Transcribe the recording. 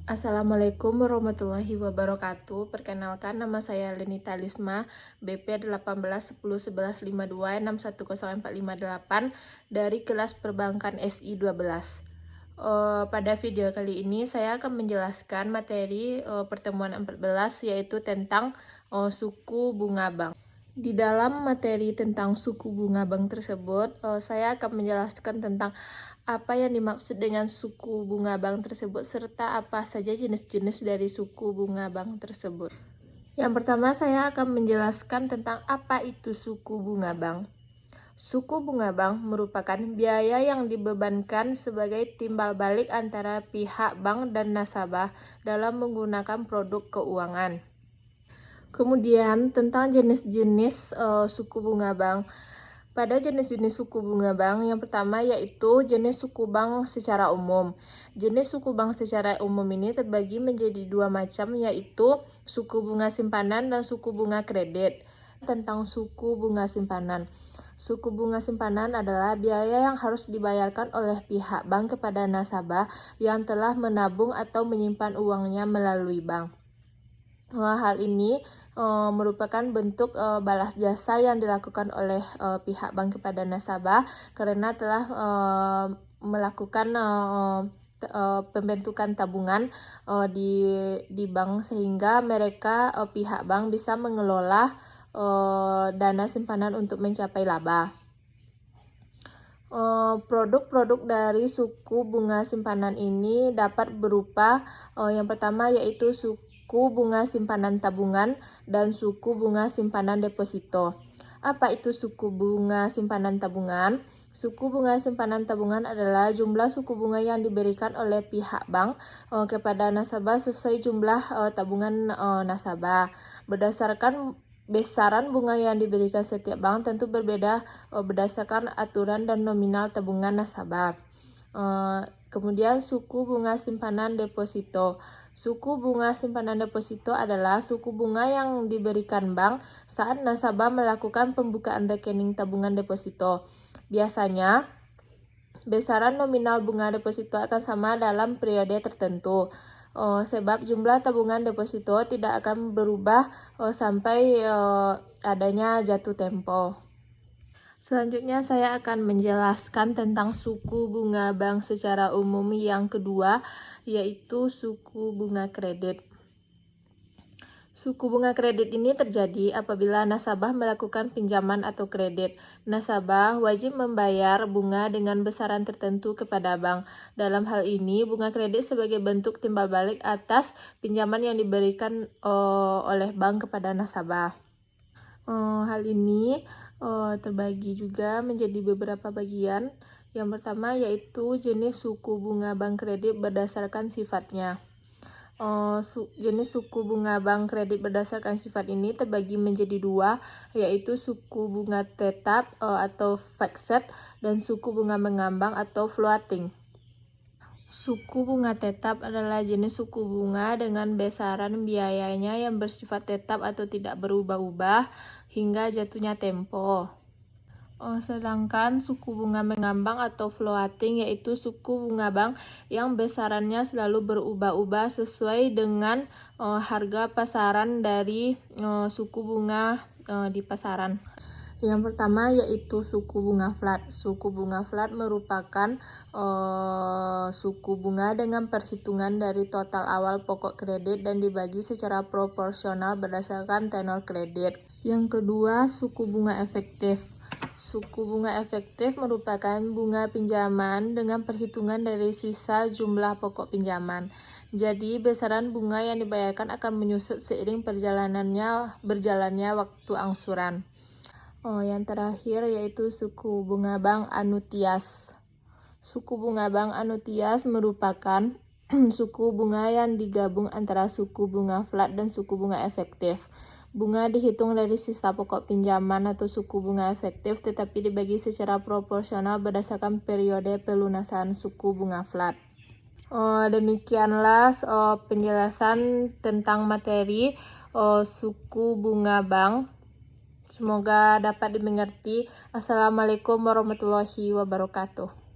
Assalamualaikum warahmatullahi wabarakatuh. Perkenalkan, nama saya Lenita Lisma, BP 18101152610458 dari kelas Perbankan SI 12. Pada video kali ini saya akan menjelaskan materi pertemuan 14, yaitu tentang suku bunga bank. Di dalam materi tentang suku bunga bank tersebut, saya akan menjelaskan tentang apa yang dimaksud dengan suku bunga bank tersebut, serta apa saja jenis-jenis dari suku bunga bank tersebut. Yang pertama, saya akan menjelaskan tentang apa itu suku bunga bank. Suku bunga bank merupakan biaya yang dibebankan sebagai timbal balik antara pihak bank dan nasabah dalam menggunakan produk keuangan. Kemudian, tentang jenis-jenis suku bunga bank. Pada jenis-jenis suku bunga bank, yang pertama yaitu jenis suku bank secara umum. Jenis suku bank secara umum ini terbagi menjadi dua macam, yaitu suku bunga simpanan dan suku bunga kredit. Tentang suku bunga simpanan. Suku bunga simpanan adalah biaya yang harus dibayarkan oleh pihak bank kepada nasabah yang telah menabung atau menyimpan uangnya melalui bank. Hal ini merupakan bentuk balas jasa yang dilakukan oleh pihak bank kepada nasabah karena telah melakukan pembentukan tabungan di bank, sehingga mereka pihak bank bisa mengelola dana simpanan untuk mencapai laba. Produk-produk dari suku bunga simpanan ini dapat berupa yang pertama yaitu suku bunga simpanan tabungan dan suku bunga simpanan deposito. Apa itu suku bunga simpanan tabungan? Suku bunga simpanan tabungan adalah jumlah suku bunga yang diberikan oleh pihak bank kepada nasabah sesuai jumlah tabungan nasabah. Berdasarkan besaran bunga yang diberikan setiap bank tentu berbeda berdasarkan aturan dan nominal tabungan nasabah. Kemudian suku bunga simpanan deposito. Suku bunga simpanan deposito adalah suku bunga yang diberikan bank saat nasabah melakukan pembukaan rekening tabungan deposito. Biasanya, besaran nominal bunga deposito akan sama dalam periode tertentu. Sebab jumlah tabungan deposito tidak akan berubah sampai adanya jatuh tempo. Selanjutnya saya akan menjelaskan tentang suku bunga bank secara umum yang kedua, yaitu suku bunga kredit. Suku bunga kredit ini terjadi apabila nasabah melakukan pinjaman atau kredit. Nasabah wajib membayar bunga dengan besaran tertentu kepada bank. Dalam hal ini, bunga kredit sebagai bentuk timbal balik atas pinjaman yang diberikan oleh bank kepada nasabah. Hal ini terbagi juga menjadi beberapa bagian. Yang pertama yaitu jenis suku bunga bank kredit berdasarkan sifatnya. Jenis suku bunga bank kredit berdasarkan sifat ini terbagi menjadi dua, yaitu suku bunga tetap atau fixed dan suku bunga mengambang atau floating. Suku bunga tetap adalah jenis suku bunga dengan besaran biayanya yang bersifat tetap atau tidak berubah-ubah hingga jatuhnya tempo. Sedangkan suku bunga mengambang atau floating yaitu suku bunga bank yang besarannya selalu berubah-ubah sesuai dengan harga pasaran dari suku bunga di pasaran. Yang pertama yaitu suku bunga flat. Suku bunga flat merupakan suku bunga dengan perhitungan dari total awal pokok kredit dan dibagi secara proporsional berdasarkan tenor kredit. Yang kedua, suku bunga efektif. Suku bunga efektif merupakan bunga pinjaman dengan perhitungan dari sisa jumlah pokok pinjaman. Jadi, besaran bunga yang dibayarkan akan menyusut seiring berjalannya waktu angsuran. Yang terakhir yaitu suku bunga bank Annuitas. Suku bunga bank Annuitas merupakan suku bunga yang digabung antara suku bunga flat dan suku bunga efektif. Bunga dihitung dari sisa pokok pinjaman atau suku bunga efektif, tetapi dibagi secara proporsional berdasarkan periode pelunasan suku bunga flat. Demikianlah penjelasan tentang materi suku bunga bank. Semoga dapat dimengerti. Assalamualaikum warahmatullahi wabarakatuh.